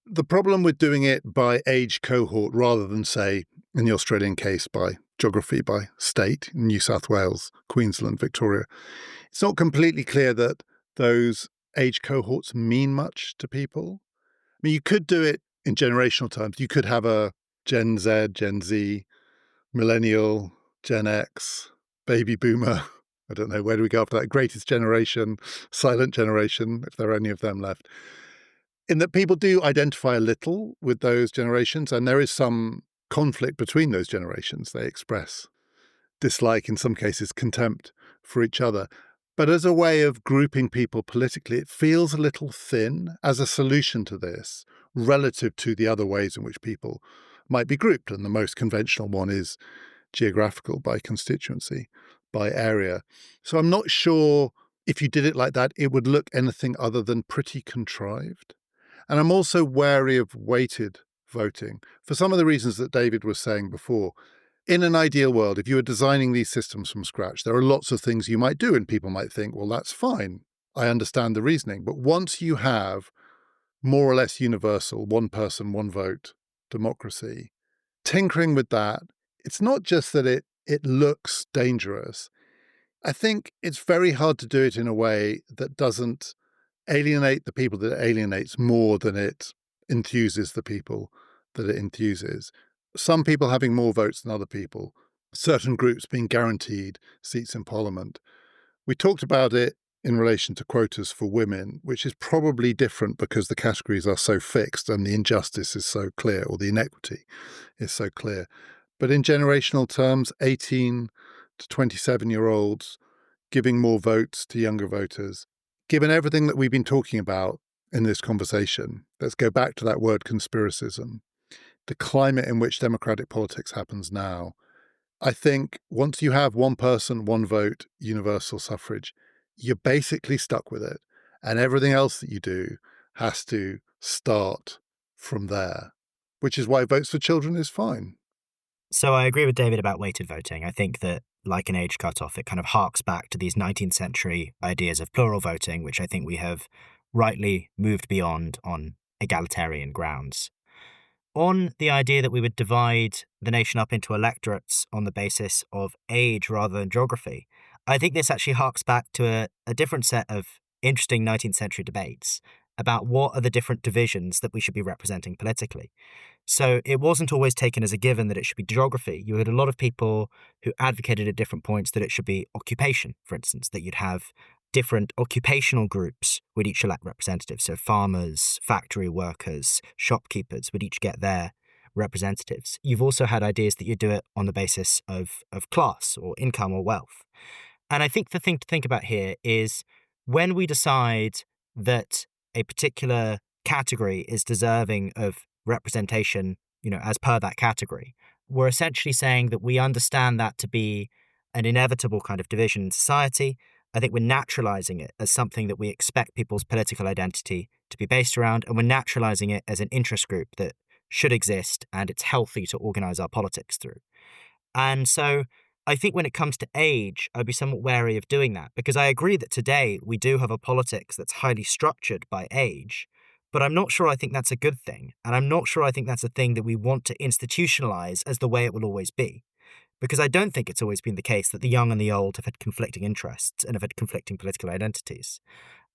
The problem with doing it by age cohort rather than, say, in the Australian case, by geography, by state, New South Wales, Queensland, Victoria, it's not completely clear that those age cohorts mean much to people. I mean, you could do it in generational terms. You could have a Gen Z, Gen Z, Millennial, Gen X, Baby Boomer. I don't know, where do we go after that? Greatest Generation, Silent Generation, if there are any of them left. In that people do identify a little with those generations, and there is some conflict between those generations. They express dislike, in some cases contempt for each other. But as a way of grouping people politically, it feels a little thin as a solution to this relative to the other ways in which people might be grouped. And the most conventional one is geographical, by constituency, by area. So I'm not sure if you did it like that, it would look anything other than pretty contrived. And I'm also wary of weighted voting for some of the reasons that David was saying before. In an ideal world, if you were designing these systems from scratch, there are lots of things you might do, and people might think, well, that's fine. I understand the reasoning. But once you have more or less universal, one person, one vote democracy, tinkering with that, it's not just that it looks dangerous. I think it's very hard to do it in a way that doesn't alienate the people that it alienates more than it enthuses the people that it enthuses. Some people having more votes than other people, certain groups being guaranteed seats in parliament. We talked about it in relation to quotas for women, which is probably different because the categories are so fixed and the injustice is so clear, or the inequity is so clear. But in generational terms, 18 to 27-year-olds giving more votes to younger voters, given everything that we've been talking about in this conversation, let's go back to that word conspiracism, the climate in which democratic politics happens now. I think once you have one person, one vote, universal suffrage, you're basically stuck with it. And everything else that you do has to start from there, which is why votes for children is fine. So I agree with David about weighted voting. I think that, like an age cutoff, it kind of harks back to these 19th century ideas of plural voting, which I think we have rightly moved beyond on egalitarian grounds. On the idea that we would divide the nation up into electorates on the basis of age rather than geography, I think this actually harks back to a different set of interesting 19th century debates about what are the different divisions that we should be representing politically. So it wasn't always taken as a given that it should be geography. You had a lot of people who advocated at different points that it should be occupation, for instance, that you'd have different occupational groups would each elect representatives. So farmers, factory workers, shopkeepers would each get their representatives. You've also had ideas that you do it on the basis of class or income or wealth. And I think the thing to think about here is when we decide that a particular category is deserving of representation, as per that category, we're essentially saying that we understand that to be an inevitable kind of division in society. I think we're naturalizing it as something that we expect people's political identity to be based around, and we're naturalizing it as an interest group that should exist and it's healthy to organize our politics through. And so I think when it comes to age, I'd be somewhat wary of doing that, because I agree that today we do have a politics that's highly structured by age, but I'm not sure I think that's a good thing. And I'm not sure I think that's a thing that we want to institutionalize as the way it will always be. Because I don't think it's always been the case that the young and the old have had conflicting interests and have had conflicting political identities.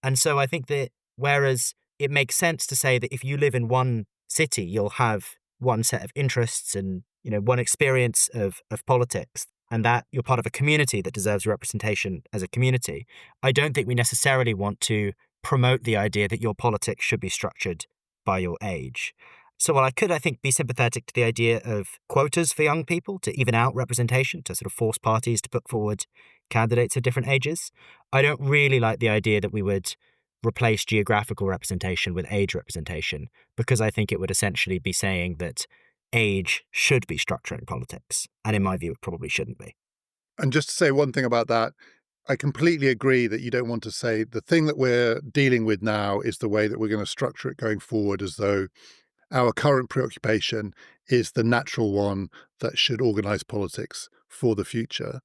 And so I think that whereas it makes sense to say that if you live in one city, you'll have one set of interests and, one experience of politics, and that you're part of a community that deserves representation as a community, I don't think we necessarily want to promote the idea that your politics should be structured by your age. So while I could, I think, be sympathetic to the idea of quotas for young people to even out representation, to sort of force parties to put forward candidates of different ages, I don't really like the idea that we would replace geographical representation with age representation, because I think it would essentially be saying that age should be structuring politics. And in my view, it probably shouldn't be. And just to say one thing about that, I completely agree that you don't want to say the thing that we're dealing with now is the way that we're going to structure it going forward, as though our current preoccupation is the natural one that should organise politics for the future.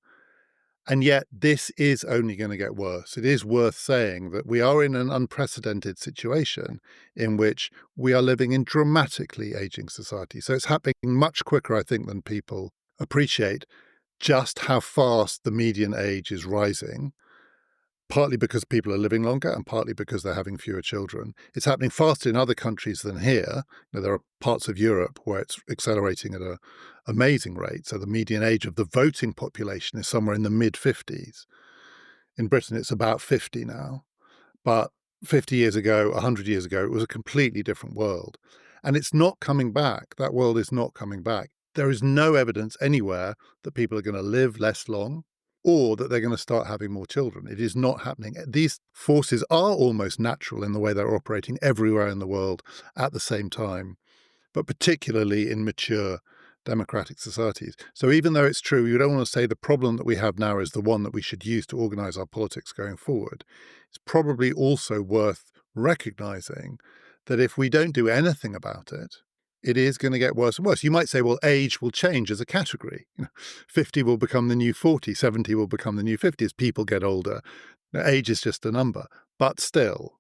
And yet this is only going to get worse. It is worth saying that we are in an unprecedented situation in which we are living in dramatically ageing society. So it's happening much quicker, I think, than people appreciate just how fast the median age is rising. Partly because people are living longer and partly because they're having fewer children. It's happening faster in other countries than here. There are parts of Europe where it's accelerating at an amazing rate. So the median age of the voting population is somewhere in the mid-50s. In Britain, it's about 50 now. But 50 years ago, 100 years ago, it was a completely different world. And it's not coming back. That world is not coming back. There is no evidence anywhere that people are going to live less long, or that they're going to start having more children. It is not happening. These forces are almost natural in the way they're operating everywhere in the world at the same time, but particularly in mature democratic societies. So even though it's true, you don't want to say the problem that we have now is the one that we should use to organise our politics going forward. It's probably also worth recognising that if we don't do anything about it, it is going to get worse and worse. You might say, well, age will change as a category. 50 will become the new 40, 70 will become the new 50 as people get older. Now, age is just a number. But still,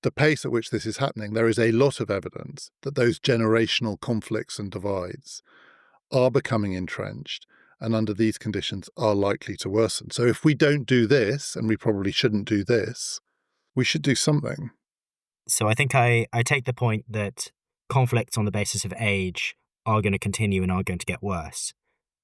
the pace at which this is happening, there is a lot of evidence that those generational conflicts and divides are becoming entrenched and under these conditions are likely to worsen. So if we don't do this, and we probably shouldn't do this, we should do something. So I think I take the point that conflicts on the basis of age are going to continue and are going to get worse.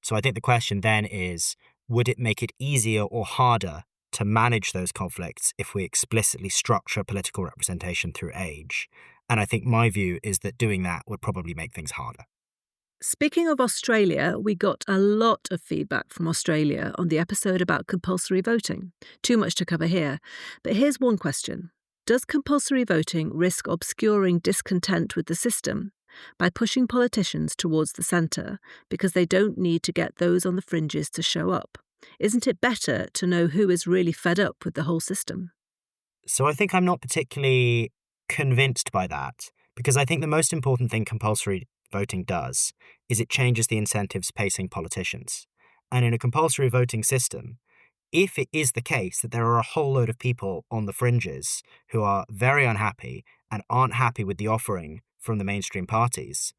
So I think the question then is, would it make it easier or harder to manage those conflicts if we explicitly structure political representation through age. And I think my view is that doing that would probably make things harder. Speaking of Australia, we got a lot of feedback from Australia on the episode about compulsory voting. Too much to cover here, but here's one question. Does compulsory voting risk obscuring discontent with the system by pushing politicians towards the centre because they don't need to get those on the fringes to show up? Isn't it better to know who is really fed up with the whole system? So I think I'm not particularly convinced by that, because I think the most important thing compulsory voting does is it changes the incentives pacing politicians. And in a compulsory voting system, if it is the case that there are a whole load of people on the fringes who are very unhappy and aren't happy with the offering from the mainstream parties,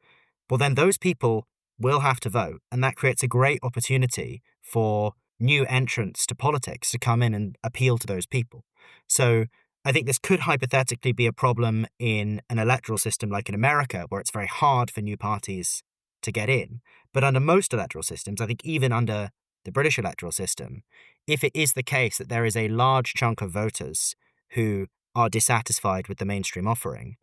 well, then those people will have to vote. And that creates a great opportunity for new entrants to politics to come in and appeal to those people. So I think this could hypothetically be a problem in an electoral system like in America, where it's very hard for new parties to get in. But under most electoral systems, I think even under the British electoral system, if it is the case that there is a large chunk of voters who are dissatisfied with the mainstream offering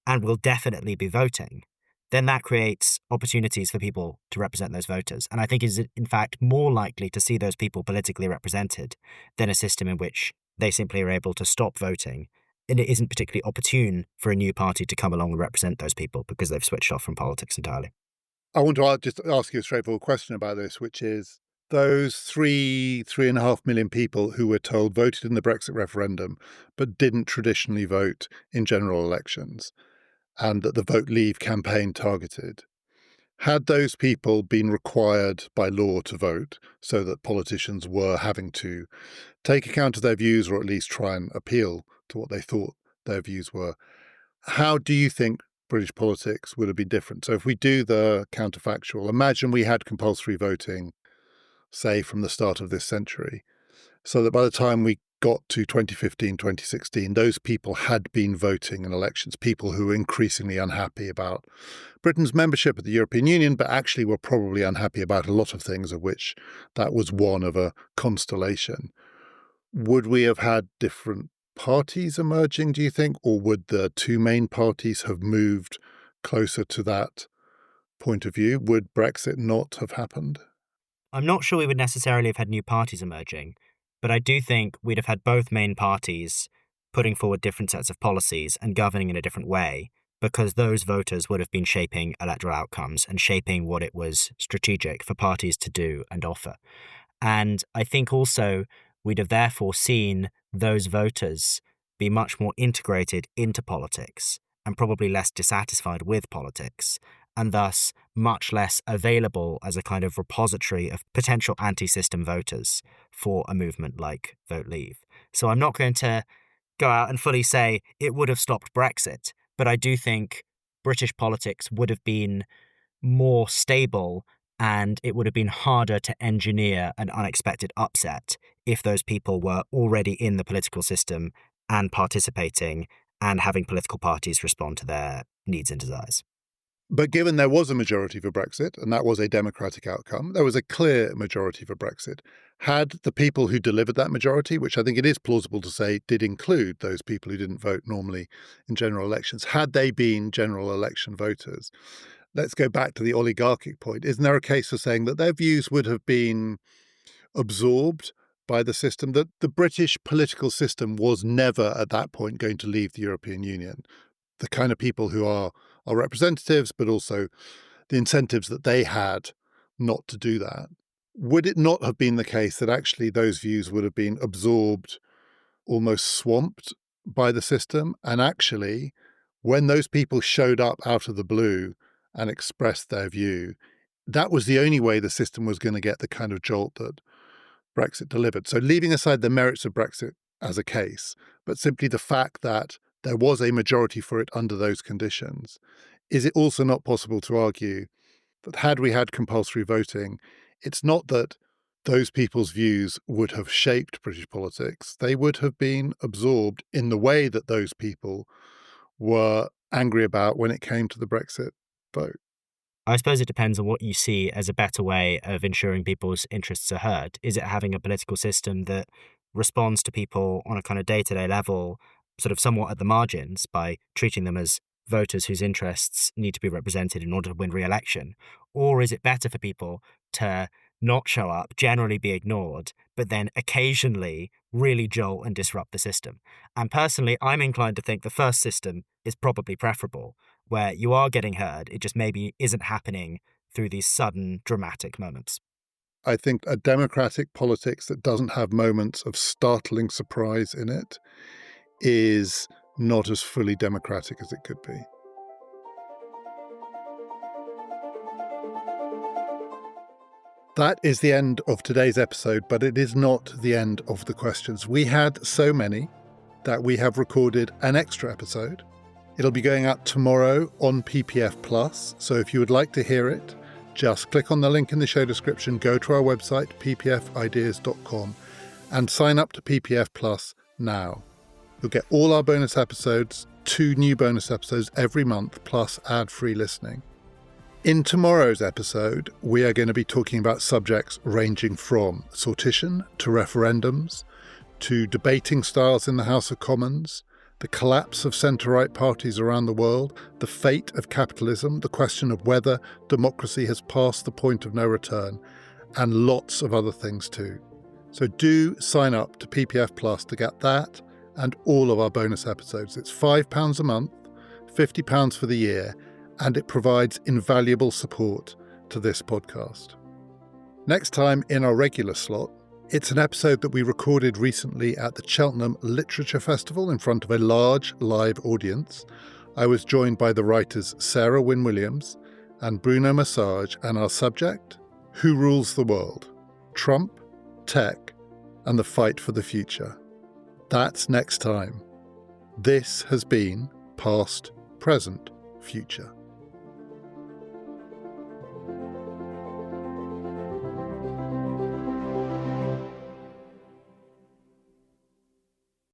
and will definitely be voting, then that creates opportunities for people to represent those voters. And I think is in fact more likely to see those people politically represented than a system in which they simply are able to stop voting, and it isn't particularly opportune for a new party to come along and represent those people because they've switched off from politics entirely. I want to just ask you a straightforward question about this, which is those 3.5 million people who were told voted in the Brexit referendum but didn't traditionally vote in general elections, and that the Vote Leave campaign targeted. Had those people been required by law to vote, so that politicians were having to take account of their views or at least try and appeal to what they thought their views were, how do you think British politics would have been different? So if we do the counterfactual, imagine we had compulsory voting, say, from the start of this century, so that by the time we got to 2015, 2016, those people had been voting in elections, people who were increasingly unhappy about Britain's membership of the European Union, but actually were probably unhappy about a lot of things, of which that was one of a constellation. Would we have had different parties emerging, do you think? Or would the two main parties have moved closer to that point of view? Would Brexit not have happened? I'm not sure we would necessarily have had new parties emerging, but I do think we'd have had both main parties putting forward different sets of policies and governing in a different way, because those voters would have been shaping electoral outcomes and shaping what it was strategic for parties to do and offer. And I think also we'd have therefore seen those voters be much more integrated into politics and probably less dissatisfied with politics, and thus much less available as a kind of repository of potential anti-system voters for a movement like Vote Leave. So I'm not going to go out and fully say it would have stopped Brexit, but I do think British politics would have been more stable and it would have been harder to engineer an unexpected upset if those people were already in the political system and participating and having political parties respond to their needs and desires. But given there was a majority for Brexit, and that was a democratic outcome, there was a clear majority for Brexit. Had the people who delivered that majority, which I think it is plausible to say did include those people who didn't vote normally in general elections, had they been general election voters, let's go back to the oligarchic point. Isn't there a case for saying that their views would have been absorbed by the system, that the British political system was never at that point going to leave the European Union? The kind of people who are representatives, but also the incentives that they had not to do that. Would it not have been the case that actually those views would have been absorbed, almost swamped by the system? And actually, when those people showed up out of the blue and expressed their view, that was the only way the system was going to get the kind of jolt that Brexit delivered. So leaving aside the merits of Brexit as a case, but simply the fact that there was a majority for it under those conditions, is it also not possible to argue that had we had compulsory voting, it's not that those people's views would have shaped British politics, they would have been absorbed in the way that those people were angry about when it came to the Brexit vote? I suppose it depends on what you see as a better way of ensuring people's interests are heard. Is it having a political system that responds to people on a kind of day-to-day level, sort of somewhat at the margins, by treating them as voters whose interests need to be represented in order to win re-election? Or is it better for people to not show up, generally be ignored, but then occasionally really jolt and disrupt the system? And personally, I'm inclined to think the first system is probably preferable, where you are getting heard, it just maybe isn't happening through these sudden, dramatic moments. I think a democratic politics that doesn't have moments of startling surprise in it is not as fully democratic as it could be. That is the end of today's episode, but it is not the end of the questions. We had so many that we have recorded an extra episode. It'll be going out tomorrow on PPF Plus, so if you would like to hear it, just click on the link in the show description, go to our website, ppfideas.com, and sign up to PPF Plus now. You'll get all our bonus episodes, 2 new bonus episodes every month, plus ad-free listening. In tomorrow's episode, we are going to be talking about subjects ranging from sortition to referendums, to debating styles in the House of Commons, the collapse of centre-right parties around the world, the fate of capitalism, the question of whether democracy has passed the point of no return, and lots of other things too. So do sign up to PPF Plus to get that and all of our bonus episodes. It's £5 a month, £50 for the year, and it provides invaluable support to this podcast. Next time in our regular slot, it's an episode that we recorded recently at the Cheltenham Literature Festival in front of a large live audience. I was joined by the writers Sarah Wynn-Williams and Bruno Maçães, and our subject, Who Rules the World? Trump, Tech, and the Fight for the Future. That's next time. This has been Past, Present, Future.